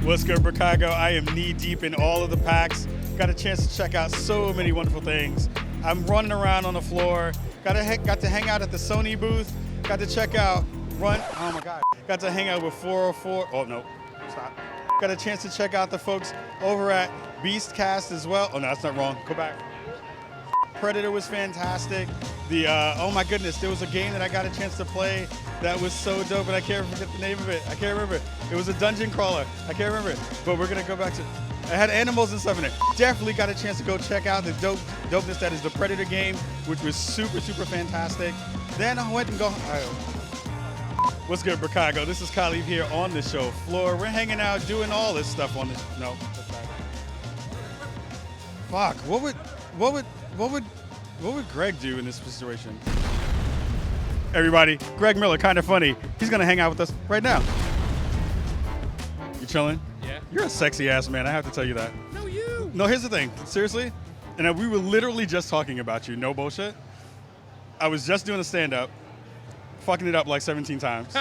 What's good, Chicago? I am knee deep in all of the packs. Got a chance to check out so many wonderful things. I'm running around on the floor. Got to hang out at the Sony booth. Got to check out oh my God. Got to hang out with 404. Oh no, stop. Got a chance to check out the folks over at Beastcast as well. Oh no, that's not wrong. Go back. Predator was fantastic. Oh my goodness, there was a game that I got a chance to play that was so dope, and I can't forget the name of it. I can't remember it. It was a dungeon crawler. I can't remember it. But we're gonna go back to. It had animals and stuff in it. Definitely got a chance to go check out the dopeness that is the Predator game, which was super, super fantastic. Then I went and go. What's good, Chicago? This is Khalif here on the show floor. We're hanging out, doing all this stuff on this. No, that's not. Fuck. What would Greg do in this situation? Everybody, Greg Miller, kind of funny. He's gonna hang out with us right now. You chilling? Yeah. You're a sexy ass man. I have to tell you that. No, you. No, here's the thing. Seriously, and we were literally just talking about you. No bullshit. I was just doing a stand-up, fucking it up like 17 times,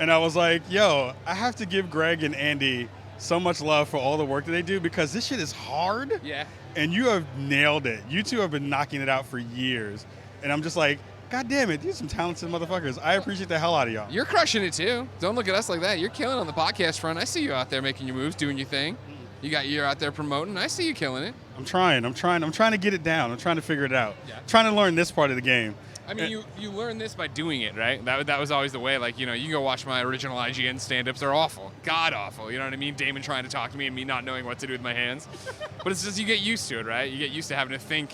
and I was like, "Yo, I have to give Greg and Andy so much love for all the work that they do because this shit is hard." Yeah. And you have nailed it. You two have been knocking it out for years. And I'm just like, God damn it, these are some talented motherfuckers. I appreciate the hell out of y'all. You're crushing it too. Don't look at us like that. You're killing on the podcast front. I see you out there making your moves, doing your thing. You're out there promoting. I see you killing it. I'm trying to get it down. I'm trying to figure it out. Yeah. Trying to learn this part of the game. I mean, you learn this by doing it, right? That was always the way. Like, you can go watch my original IGN stand-ups. They're awful. God awful. You know what I mean? Damon trying to talk to me and me not knowing what to do with my hands. But it's just you get used to it, right? You get used to having to think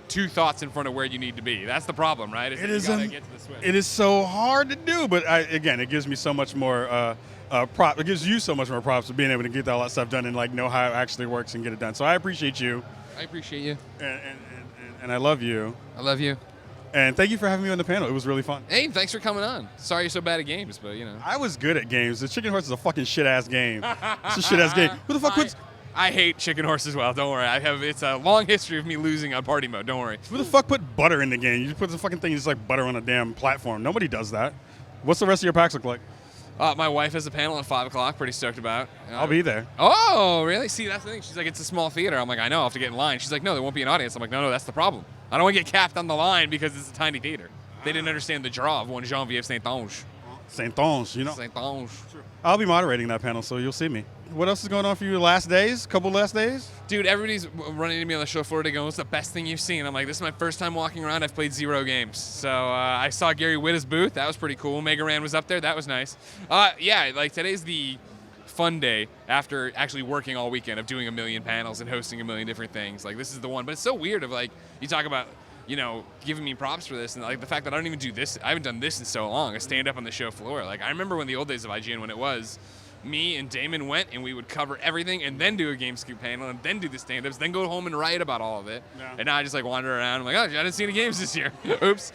two thoughts in front of where you need to be. That's the problem, right? It is so hard to do, but again, it gives me so much more it gives you so much more props for being able to get all that stuff done and like know how it actually works and get it done. So I appreciate you. I appreciate you. And I love you. I love you. And thank you for having me on the panel. It was really fun. Hey, thanks for coming on. Sorry you're so bad at games, but I was good at games. The Chicken Horse is a fucking shit-ass game. It's a shit-ass game. Who the fuck puts... I hate Chicken Horse as well. Don't worry. It's a long history of me losing on party mode. Don't worry. Who the fuck put butter in the game? You just put the fucking thing, just like butter on a damn platform. Nobody does that. What's the rest of your packs look like? My wife has a panel at 5 o'clock. Pretty stoked about. I'll be there. Oh, really? See, that's the thing. She's like, it's a small theater. I'm like, I know. I'll have to get in line. She's like, no, there won't be an audience. I'm like, no, that's the problem. I don't want to get capped on the line because it's a tiny theater. They didn't understand the draw of 1 Janvier Saint-Onge. Saint-Onge, Saint-Onge. I'll be moderating that panel, so you'll see me. What else is going on for you last days? Couple last days? Dude, everybody's running into me on the show floor today going, what's the best thing you've seen? I'm like, this is my first time walking around. I've played 0 games. So I saw Gary Whitta's booth. That was pretty cool. Mega Ran was up there. That was nice. Yeah, like today's the fun day after actually working all weekend of doing 1 million panels and hosting 1 million different things. Like, this is the one. But it's so weird of like, you talk about, giving me props for this, and like the fact that I don't even do this. I haven't done this in so long. I stand up on the show floor. Like, I remember when the old days of IGN, when it was me and Damon went and we would cover everything and then do a Game Scoop panel and then do the stand-ups, then go home and write about all of it. Yeah. And now I just like wander around. I'm like, oh, I didn't see any games this year. Oops.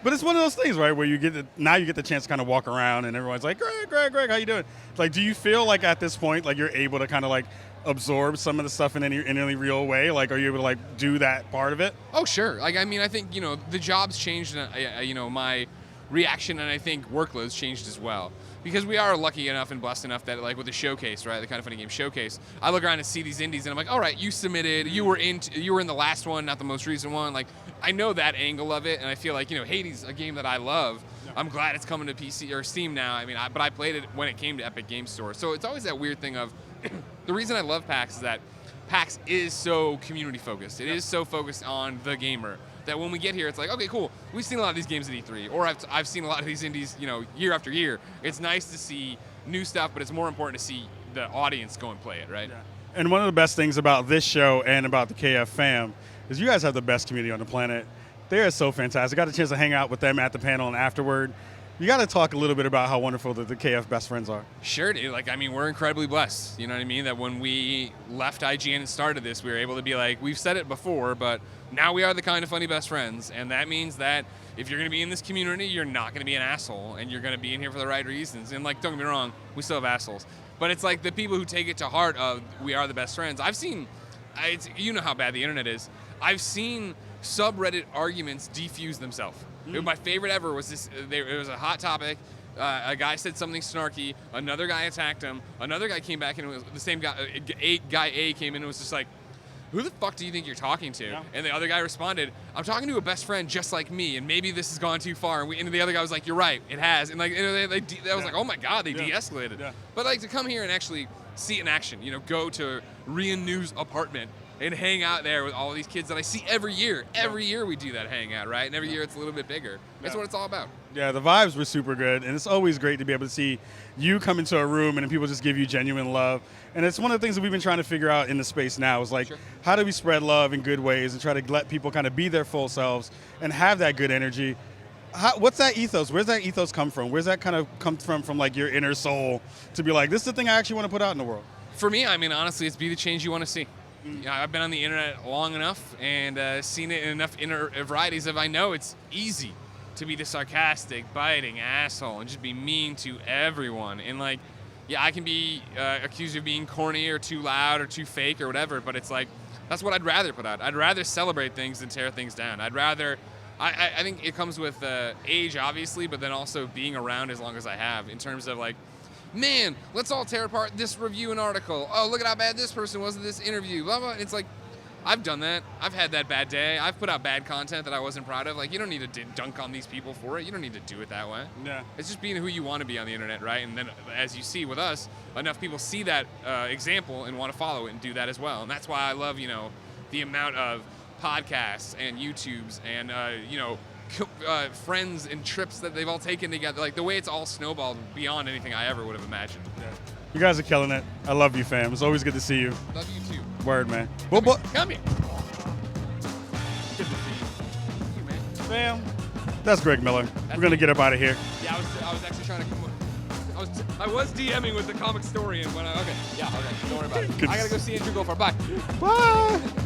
But it's one of those things, right, where you get the chance to kind of walk around and everyone's like, Greg, how you doing? Like, do you feel like at this point, like you're able to kind of like absorb some of the stuff in any real way? Like, are you able to like do that part of it? Oh, sure. Like, I mean, I think, the job's changed, my reaction and I think workloads changed as well. Because we are lucky enough and blessed enough that, like, with the showcase, right, the Kind of Funny Game showcase, I look around and see these indies, and I'm like, all right, you submitted, you were in the last one, not the most recent one. Like, I know that angle of it, and I feel like, Hades, a game that I love. Yeah. I'm glad it's coming to PC or Steam now. I mean, but I played it when it came to Epic Games Store. So it's always that weird thing of the reason I love PAX is that PAX is so community focused. It is so focused on the gamer that when we get here, it's like, okay, cool. We've seen a lot of these games at E3, or I've seen a lot of these indies, year after year. It's nice to see new stuff, but it's more important to see the audience go and play it, right? Yeah. And one of the best things about this show and about the KF fam is you guys have the best community on the planet. They are so fantastic. I got a chance to hang out with them at the panel and afterward. You got to talk a little bit about how wonderful the KF best friends are. Sure, dude. Like, I mean, we're incredibly blessed. You know what I mean? That when we left IGN and started this, we were able to be like, we've said it before, but now we are the Kind of Funny best friends. And that means that if you're going to be in this community, you're not going to be an asshole, and you're going to be in here for the right reasons. And, like, don't get me wrong, we still have assholes. But it's like the people who take it to heart of we are the best friends. I've seen, you know how bad the internet is. I've seen subreddit arguments defuse themselves. My favorite ever was this. It was a hot topic. A guy said something snarky. Another guy attacked him. Another guy came back and it was the same guy. Guy A came in and was just like, "Who the fuck do you think you're talking to?" Yeah. And the other guy responded, "I'm talking to a best friend just like me, and maybe this has gone too far." And the other guy was like, "You're right, it has." And like, I was like, "Oh my god, they de-escalated." Yeah. But like to come here and actually see it in action, go to Rian New's apartment and hang out there with all these kids that I see every year. Every year we do that hangout, right? And every year it's a little bit bigger. That's what it's all about. Yeah, the vibes were super good, and it's always great to be able to see you come into a room and then people just give you genuine love. And it's one of the things that we've been trying to figure out in the space now is like, how do we spread love in good ways and try to let people kind of be their full selves and have that good energy? What's that ethos? Where's that ethos come from? Where's that kind of come from like your inner soul to be like, this is the thing I actually want to put out in the world? For me, I mean, honestly, it's be the change you want to see. I've been on the internet long enough and seen it in enough varieties that I know it's easy to be the sarcastic, biting asshole and just be mean to everyone. And like, yeah, I can be accused of being corny or too loud or too fake or whatever, but it's like, that's what I'd rather put out. I'd rather celebrate things than tear things down. I'd rather, I think it comes with age, obviously, but then also being around as long as I have in terms of like, man, let's all tear apart this review and article. Oh, look at how bad this person was in this interview. Blah, blah. It's like, I've done that. I've had that bad day. I've put out bad content that I wasn't proud of. Like, you don't need to dunk on these people for it. You don't need to do it that way. Yeah. It's just being who you want to be on the internet, right? And then, as you see with us, enough people see that example and want to follow it and do that as well. And that's why I love, the amount of podcasts and YouTubes and, friends and trips that they've all taken together. Like, the way it's all snowballed beyond anything I ever would have imagined. Yeah. You guys are killing it. I love you, fam. It's always good to see you. Love you, too. Word, man. Come here. Good to see Thank you, man. you. Fam, that's Greg Miller. We're going to get up out of here. Yeah, I was actually trying to come I was DMing with the comic story and when okay. Yeah, okay. Don't worry about it. I gotta go see Andrew Goldfarb. Bye. Bye.